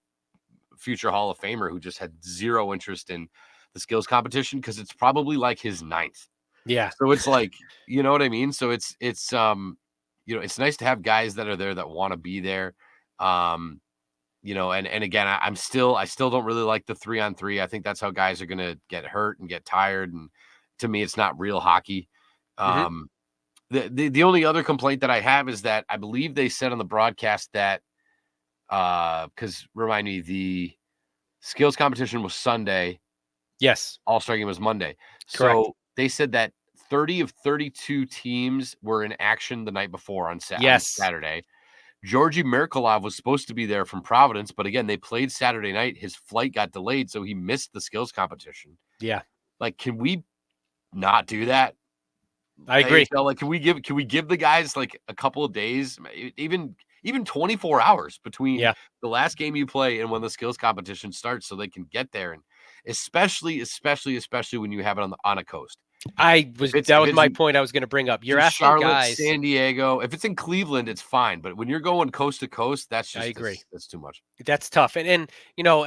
future Hall of Famer who just had zero interest in the skills competition because it's probably like his 9th. Yeah. So it's like, you know what I mean? So it's it's nice to have guys that are there that want to be there. And again, I still don't really like the 3-on-3. I think that's how guys are going to get hurt and get tired. And to me, it's not real hockey. The only other complaint that I have is that I believe they said on the broadcast that, because remind me, the skills competition was Sunday. Yes. All-Star game was Monday. Correct. So they said that 30 of 32 teams were in action the night before on Saturday. Georgi Merkulov was supposed to be there from Providence, but again, they played Saturday night. His flight got delayed, so he missed the skills competition. Yeah. Like, can we not do that? I agree. AHL, like, can we give the guys like a couple of days, even 24 hours between Yeah. the last game you play and when the skills competition starts, so they can get there, and especially when you have it on a coast. That was my point I was going to bring up. You're In asking Charlotte, guys. San Diego. If it's in Cleveland, it's fine. But when you're going coast to coast, that's I just agree. that's too much. That's tough. And you know,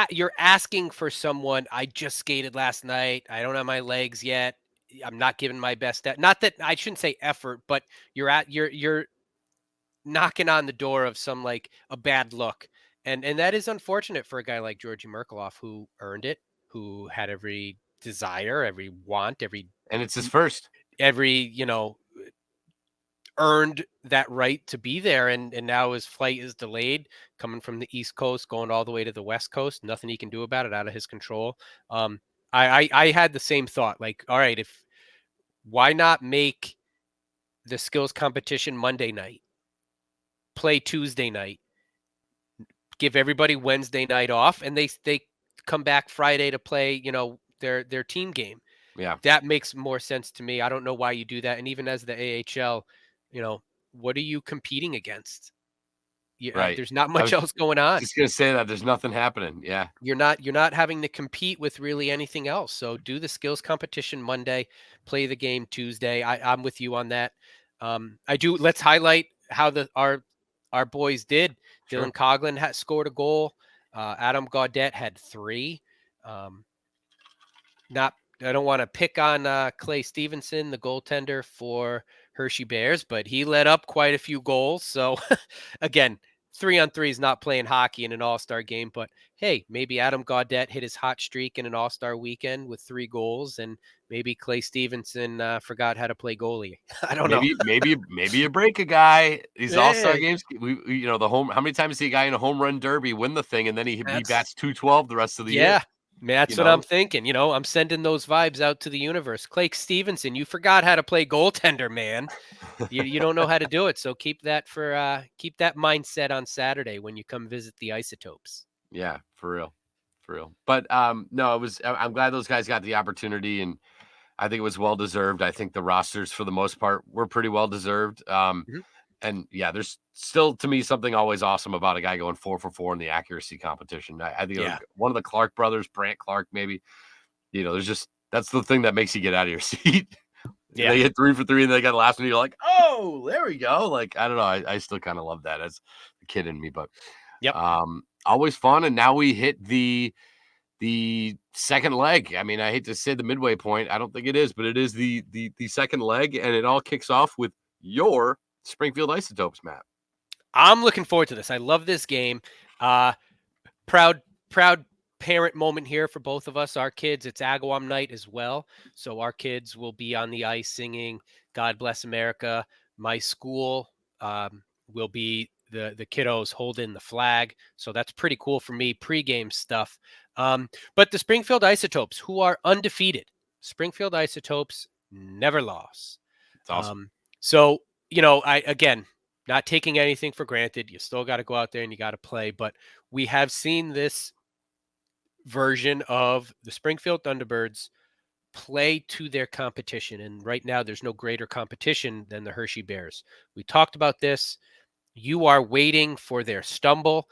you're asking for someone. I just skated last night. I don't have my legs yet. I'm not giving my best. Not that I shouldn't say effort, but you're knocking on the door of some like a bad look. And that is unfortunate for a guy like Georgi Merkelov who earned it, who had every desire, every want, And it's his first. Earned that right to be there, and now his flight is delayed, coming from the East Coast, going all the way to the West Coast. Nothing he can do about it, out of his control. I had the same thought. Like, all right, why not make the skills competition Monday night, play Tuesday night, give everybody Wednesday night off, and they come back Friday to play, their team game. Yeah. That makes more sense to me. I don't know why you do that. And even as the AHL, what are you competing against? Right. There's not much else going on. Just gonna say that there's nothing happening. Yeah. You're not having to compete with really anything else. So do the skills competition Monday, play the game Tuesday. I'm with you on that. Let's highlight how our boys did. Sure. Dylan Coughlin scored a goal. Adam Gaudette had 3. I don't want to pick on Clay Stevenson, the goaltender for Hershey Bears, but he led up quite a few goals. So again, 3-on-3 is not playing hockey in an all-star game, but hey, maybe Adam Gaudette hit his hot streak in an all-star weekend with 3 goals, and maybe Clay Stevenson forgot how to play goalie. I don't know. Maybe you break a guy. These all-star games, how many times see a guy in a home run derby win the thing, and then he bats .212 the rest of the year? Yeah. That's what I'm thinking. I'm sending those vibes out to the universe. Clay Stevenson, you forgot how to play goaltender, man. You don't know how to do it. So keep that mindset on Saturday when you come visit the Isotopes. Yeah, for real. But no, I'm glad those guys got the opportunity, and I think it was well deserved. I think the rosters for the most part were pretty well deserved. And yeah, there's still, to me, something always awesome about a guy going 4 for 4 in the accuracy competition. I think one of the Clark brothers, Brant Clark, maybe, that's the thing that makes you get out of your seat. Yeah. They hit 3 for 3 and they got the last one. You're like, oh, there we go. Like, I don't know. I still kind of love that as the kid in me, but always fun. And now we hit the second leg. I mean, I hate to say the midway point. I don't think it is, but it is the second leg, and it all kicks off with your Springfield Isotopes, Matt. I'm looking forward to this. I love this game. Proud parent moment here for both of us. Our kids, it's Agawam night as well. So our kids will be on the ice singing God Bless America. My school will be the kiddos holding the flag. So that's pretty cool for me, pregame stuff. But the Springfield Isotopes, who are undefeated. Springfield Isotopes never lost. It's awesome. So, again, not taking anything for granted. You still got to go out there and you got to play. But we have seen this version of the Springfield Thunderbirds play to their competition. And right now, there's no greater competition than the Hershey Bears. We talked about this. You are waiting for their stumble.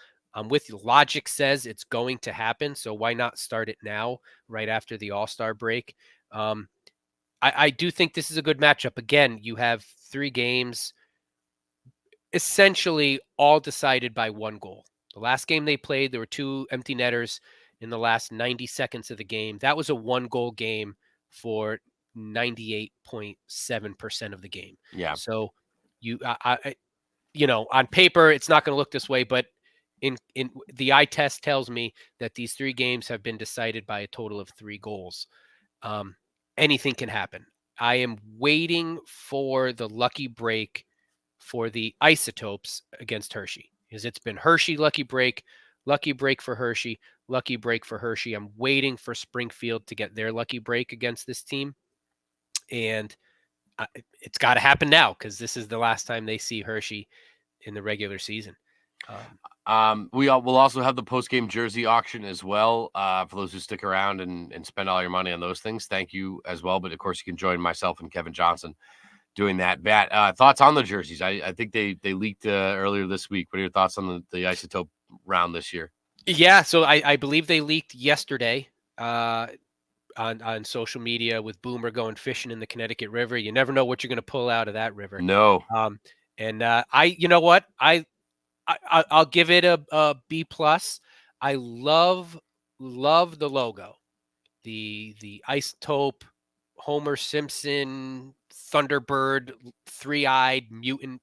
With logic says it's going to happen. So why not start it now, right after the All-Star break? I do think this is a good matchup. Again, you have 3 games essentially all decided by 1 goal. The last game they played, there were 2 empty netters in the last 90 seconds of the game. That was a 1-goal game for 98.7% of the game. Yeah. So on paper, it's not going to look this way, but in the eye test tells me that these 3 games have been decided by a total of 3 goals. Anything can happen. I am waiting for the lucky break for the Isotopes against Hershey, because it's been Hershey lucky break for Hershey, lucky break for Hershey. I'm waiting for Springfield to get their lucky break against this team, and it's got to happen now because this is the last time they see Hershey in the regular season. We'll also have the post-game jersey auction as well, for those who stick around and spend all your money on those things. Thank you as well. But of course, you can join myself and Kevin Johnson doing that. Matt, thoughts on the jerseys? I think they leaked earlier this week. What are your thoughts on the isotope round this year? Yeah, so I believe they leaked yesterday on social media with Boomer going fishing in the Connecticut River. You never know what you're going to pull out of that river. No. You know what? I'll give it a B plus. I love the logo, the isotope, Homer Simpson, Thunderbird, three-eyed mutant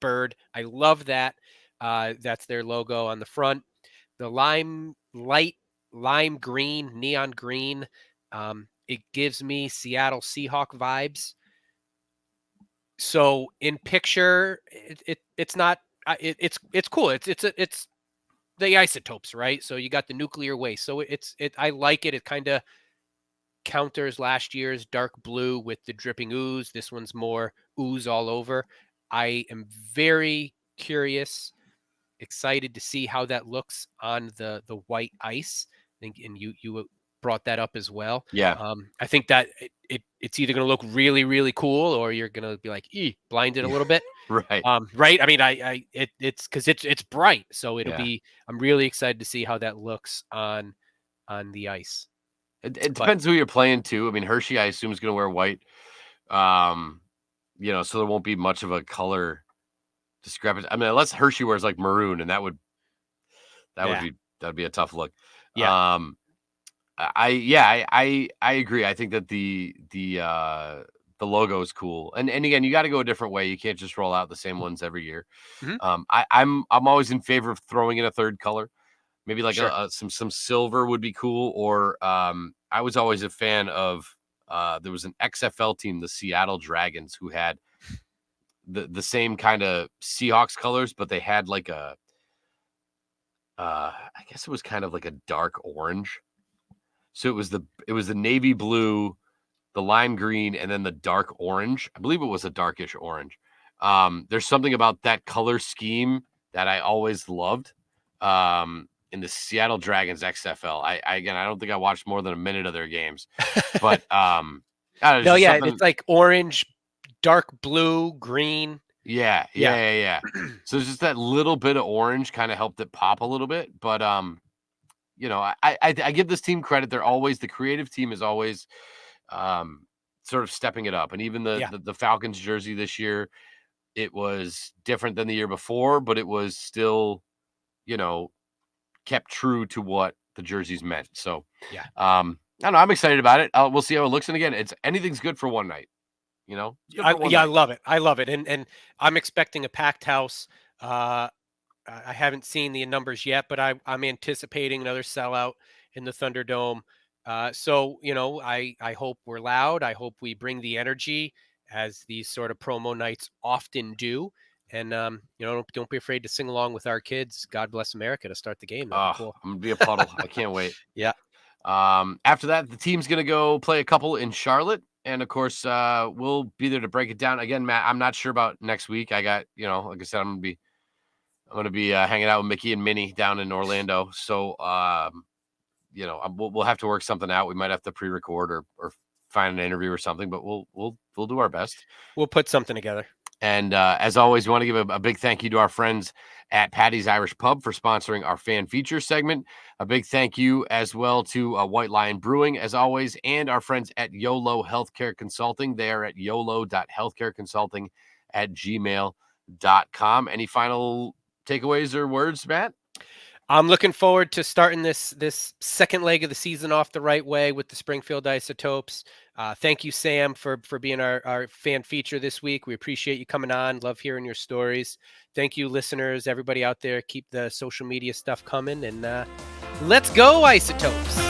bird. I love that. That's their logo on the front. The lime green, neon green. It gives me Seattle Seahawk vibes. So in picture, it's not. It's cool. It's the isotopes, right? So you got the nuclear waste. So I like it. It kind of counters last year's dark blue with the dripping ooze. This one's more ooze all over. I am very curious, excited to see how that looks on the white ice. I think, and you brought that up as well. Yeah. I think that it's either going to look really, really cool, or you're going to be like, blinded a little bit. Right. Right. I mean, it's because it's bright, so it'll be. I'm really excited to see how that looks on the ice. It depends who you're playing too. I mean, Hershey, I assume, is going to wear white. So there won't be much of a color discrepancy. I mean, unless Hershey wears like maroon, and that'd be a tough look. Yeah. I agree. I think that the logo is cool, and again, you got to go a different way. You can't just roll out the same ones every year. Mm-hmm. I'm always in favor of throwing in a third color. Maybe like Sure. some silver would be cool. Or I was always a fan of there was an XFL team, the Seattle Dragons, who had the same kind of Seahawks colors, but they had like I guess it was kind of like a dark orange. So it was the navy blue, the lime green, and then the dark orange. I believe it was a darkish orange. There's something about that color scheme that I always loved. In the Seattle Dragons XFL. I don't think I watched more than a minute of their games, but it's like orange, dark blue, green. Yeah. So it's just that little bit of orange kind of helped it pop a little bit, but I give this team credit. The creative team is always sort of stepping it up, and even the Falcons jersey this year, it was different than the year before, but it was still, kept true to what the jerseys meant. So I don't know. I'm excited about it. We'll see how it looks. And again, anything's good for one night. I love it. I love it. And I'm expecting a packed house. I haven't seen the numbers yet, but I'm anticipating another sellout in the Thunderdome. So I hope we're loud. I hope we bring the energy, as these sort of promo nights often do. And, don't be afraid to sing along with our kids. God Bless America to start the game. Cool. I'm going to be a puddle. I can't wait. Yeah. After that, the team's going to go play a couple in Charlotte. And of course, we'll be there to break it down. Again, Matt, I'm not sure about next week. I got, like I said, I'm going to be hanging out with Mickey and Minnie down in Orlando. So, we'll have to work something out. We might have to pre-record or find an interview or something, but we'll do our best. We'll put something together. And as always, we want to give a big thank you to our friends at Patty's Irish Pub for sponsoring our fan feature segment. A big thank you as well to White Lion Brewing, as always, and our friends at YOLO Healthcare Consulting. They are at yolo.healthcareconsulting@gmail.com. Any final takeaways or words, Matt? I'm looking forward to starting this second leg of the season off the right way with the Springfield Isotopes. Thank you, Sam, for being our fan feature this week. We appreciate you coming on. Love hearing your stories. Thank you, listeners, everybody out there. Keep the social media stuff coming, and let's go, Isotopes.